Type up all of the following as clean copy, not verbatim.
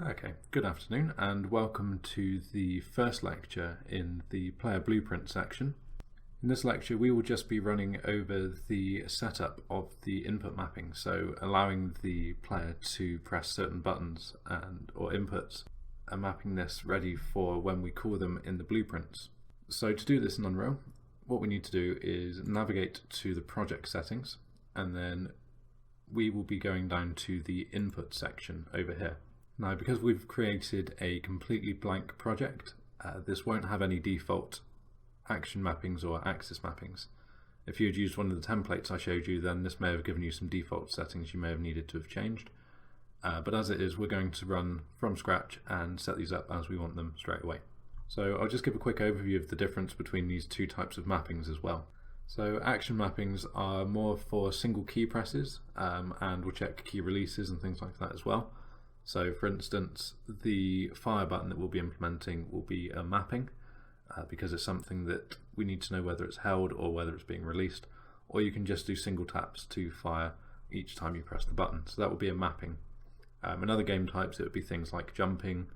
Okay, good afternoon and welcome to the first lecture in the player blueprint section. In this lecture we will just be running over the setup of the input mapping, so allowing the player to press certain buttons or inputs and mapping this ready for when we call them in the blueprints. So to do this in Unreal, what we need to do is navigate to the project settings, and then we will be going down to the input section over here. Now, because we've created a completely blank project, this won't have any default action mappings or axis mappings. If you had used one of the templates I showed you, then this may have given you some default settings you may have needed to have changed. But as it is, we're going to run from scratch and set these up as we want them straight away. So I'll just give a quick overview of the difference between these two types of mappings as well. So action mappings are more for single key presses, and we'll check key releases and things like that as well. So for instance, the fire button that we'll be implementing will be a mapping because it's something that we need to know whether it's held or whether it's being released, or you can just do single taps to fire each time you press the button. So that will be a mapping. In other game types it would be things like jumping,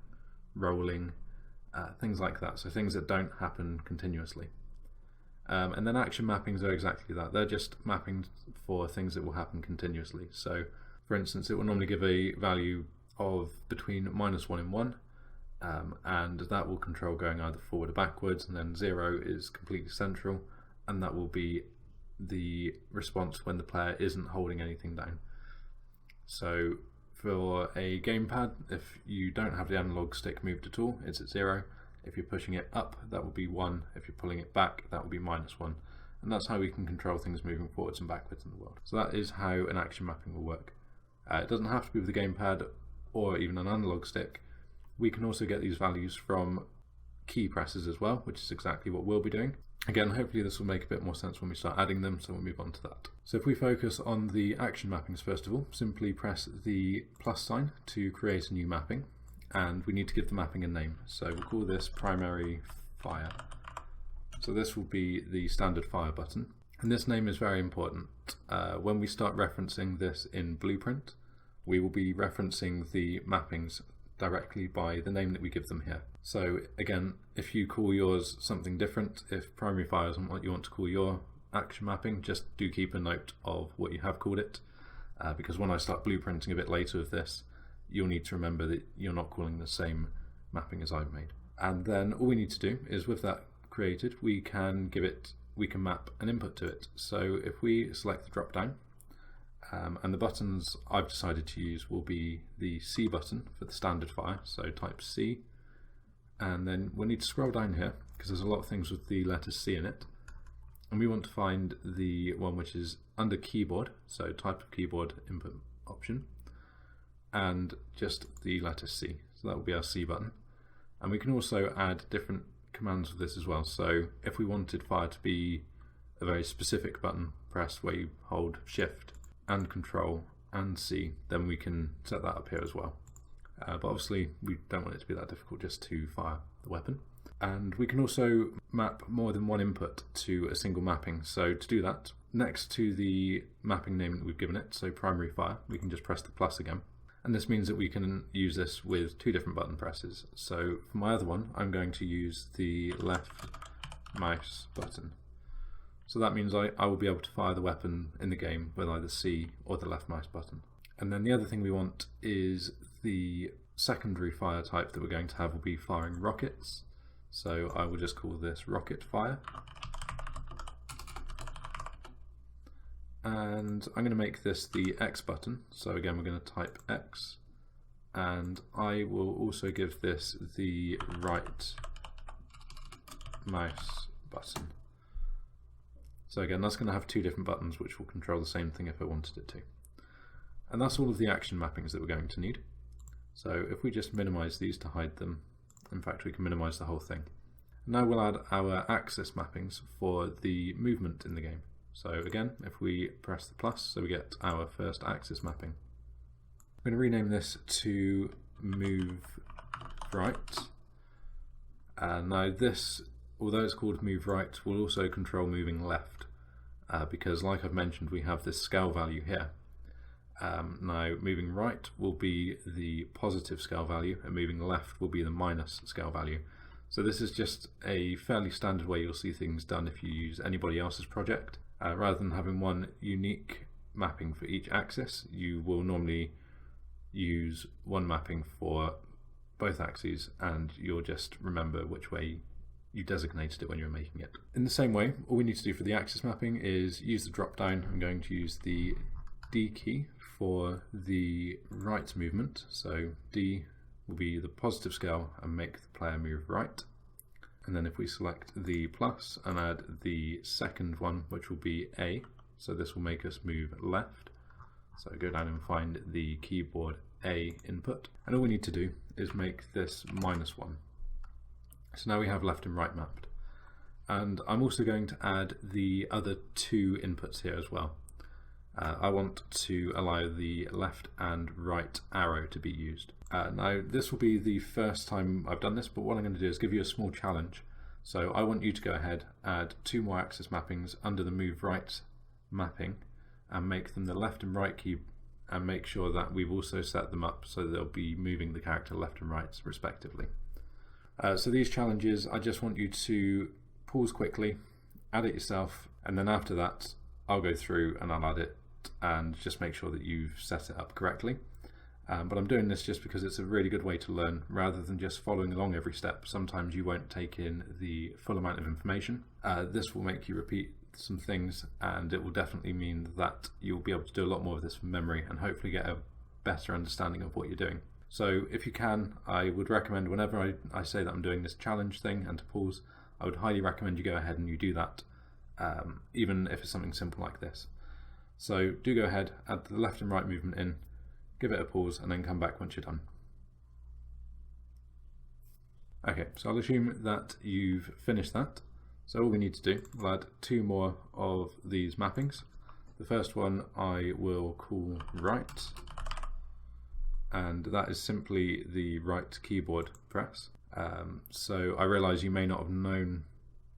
rolling, things like that, so things that don't happen continuously. And then action mappings are exactly that. They're just mapping for things that will happen continuously. So for instance, it will normally give a value of between -1 and 1, and that will control going either forward or backwards, and then 0 is completely central, and that will be the response when the player isn't holding anything down. So for a gamepad, if you don't have the analog stick moved at all, it's at 0. If you're pushing it up, that will be 1. If you're pulling it back, that will be -1. And that's how we can control things moving forwards and backwards in the world. So that is how an action mapping will work. It doesn't have to be with the gamepad or even an analog stick. We can also get these values from key presses as well, which is exactly what we'll be doing. Again, hopefully this will make a bit more sense when we start adding them, so we'll move on to that. So if we focus on the action mappings first of all, simply press the plus sign to create a new mapping, and we need to give the mapping a name. So we'll call this primary fire. So this will be the standard fire button, and this name is very important. When we start referencing this in Blueprint, we will be referencing the mappings directly by the name that we give them here. So again, if you call yours something different, if primary fire isn't what you want to call your action mapping, just do keep a note of what you have called it, because when I start blueprinting a bit later with this, you'll need to remember that you're not calling the same mapping as I've made. And then all we need to do is, with that created, we can map an input to it. So if we select the drop down, and the buttons I've decided to use will be the C button for the standard fire, so type C, and then we'll need to scroll down here because there's a lot of things with the letter C in it, and we want to find the one which is under keyboard, so type of keyboard input option, and just the letter C, so that will be our C button. And we can also add different commands with this as well. So if we wanted fire to be a very specific button press where you hold shift and control and C, then we can set that up here as well. But obviously we don't want it to be that difficult just to fire the weapon. And we can also map more than one input to a single mapping. So to do that, next to the mapping name that we've given it, so primary fire, we can just press the plus again. And this means that we can use this with two different button presses. So for my other one, I'm going to use the left mouse button. So that means I will be able to fire the weapon in the game with either C or the left mouse button. And then the other thing we want is the secondary fire type that we're going to have will be firing rockets. So I will just call this rocket fire. And I'm going to make this the X button. So again, we're going to type X. And I will also give this the right mouse button. So again, that's going to have two different buttons which will control the same thing if I wanted it to. And that's all of the action mappings that we're going to need. So if we just minimize these to hide them, in fact we can minimize the whole thing. Now we'll add our axis mappings for the movement in the game. So again, if we press the plus, so we get our first axis mapping. I'm going to rename this to move right. Now this, although it's called move right, will also control moving left, because like I've mentioned, we have this scale value here. Now moving right will be the positive scale value and moving left will be the minus scale value. So this is just a fairly standard way you'll see things done if you use anybody else's project. Rather than having one unique mapping for each axis, you will normally use one mapping for both axes, and you'll just remember which way you designated it when you were making it. In the same way, all we need to do for the axis mapping is use the drop down. I'm going to use the D key for the right movement, so D will be the positive scale and make the player move right. And then if we select the plus and add the second one, which will be A, so this will make us move left. So go down and find the keyboard A input, and all we need to do is make this -1. So now we have left and right mapped. And I'm also going to add the other two inputs here as well. I want to allow the left and right arrow to be used. Now this will be the first time I've done this, but what I'm going to do is give you a small challenge. So I want you to go ahead, add 2 more axis mappings under the move right mapping and make them the left and right key, and make sure that we've also set them up so they'll be moving the character left and right respectively. So these challenges, I just want you to pause quickly, add it yourself, and then after that I'll go through and I'll add it and just make sure that you've set it up correctly. But I'm doing this just because it's a really good way to learn rather than just following along every step. Sometimes you won't take in the full amount of information. This will make you repeat some things, and it will definitely mean that you'll be able to do a lot more of this from memory and hopefully get a better understanding of what you're doing. So if you can, I would recommend whenever I say that I'm doing this challenge thing and to pause, I would highly recommend you go ahead and you do that, even if it's something simple like this. So do go ahead, add the left and right movement in, give it a pause, and then come back once you're done. Okay, so I'll assume that you've finished that. So all we need to do, we'll add 2 more of these mappings. The first one I will call right, and that is simply the right keyboard press. So I realise you may not have known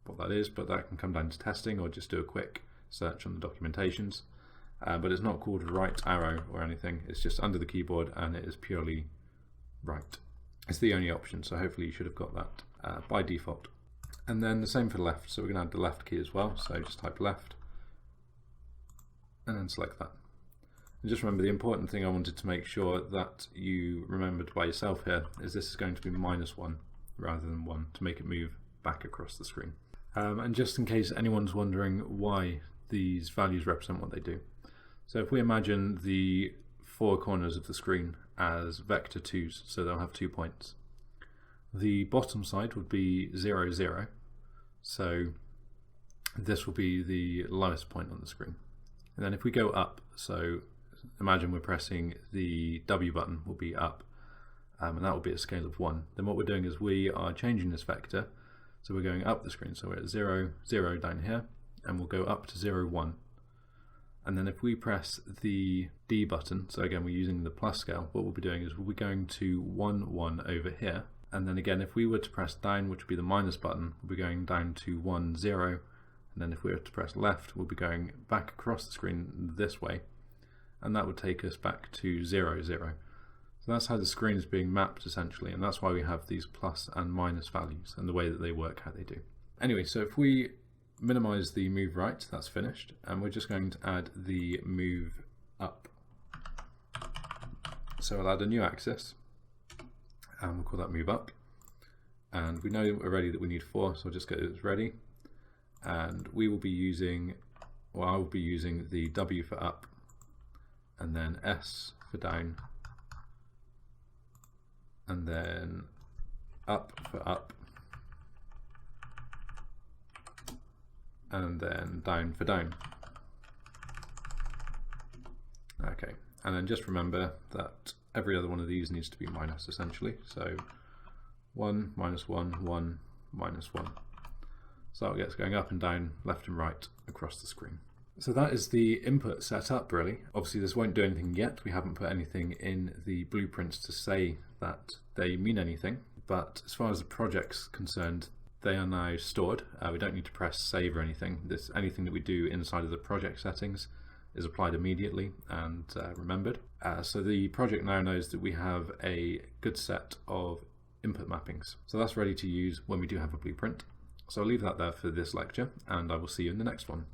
what that is, but that can come down to testing or just do a quick search on the documentations. But it's not called right arrow or anything, it's just under the keyboard and it is purely right. It's the only option, so hopefully you should have got that by default. And then the same for the left, so we're going to add the left key as well, so just type left and then select that. And just remember, the important thing I wanted to make sure that you remembered by yourself here is this is going to be -1 rather than 1 to make it move back across the screen. And just in case anyone's wondering why these values represent what they do. So if we imagine the 4 corners of the screen as vector 2's, so they'll have 2 points. The bottom side would be 0, 0, so this will be the lowest point on the screen. And then if we go up, so imagine we're pressing the W button will be up, and that will be a scale of 1. Then what we're doing is we are changing this vector, so we're going up the screen, so we're at 0, 0 down here, and we'll go up to 0, 1. And then if we press the D button, so again we're using the plus scale, what we'll be doing is we'll be going to 1, 1 over here. And then again, if we were to press down, which would be the minus button, we'll be going down to 1, 0. And then if we were to press left, we'll be going back across the screen this way. And that would take us back to 0, 0. So that's how the screen is being mapped essentially. And that's why we have these plus and minus values and the way that they work, how they do. Anyway, so if we minimize the move right, that's finished. And we're just going to add the move up. So I'll add a new axis. And we'll call that move up, and we know already that we need 4, so I'll just get it ready, and we will be using, well, I will be using the W for up and then S for down and then up for up and then down for down. Okay, and then just remember that every other one of these needs to be minus essentially. So 1, -1, 1, -1. So it gets going up and down, left and right across the screen. So that is the input set up really. Obviously this won't do anything yet. We haven't put anything in the blueprints to say that they mean anything. But as far as the project's concerned, they are now stored. We don't need to press save or anything. Anything that we do inside of the project settings is applied immediately and remembered. So the project now knows that we have a good set of input mappings. So that's ready to use when we do have a blueprint. So I'll leave that there for this lecture, and I will see you in the next one.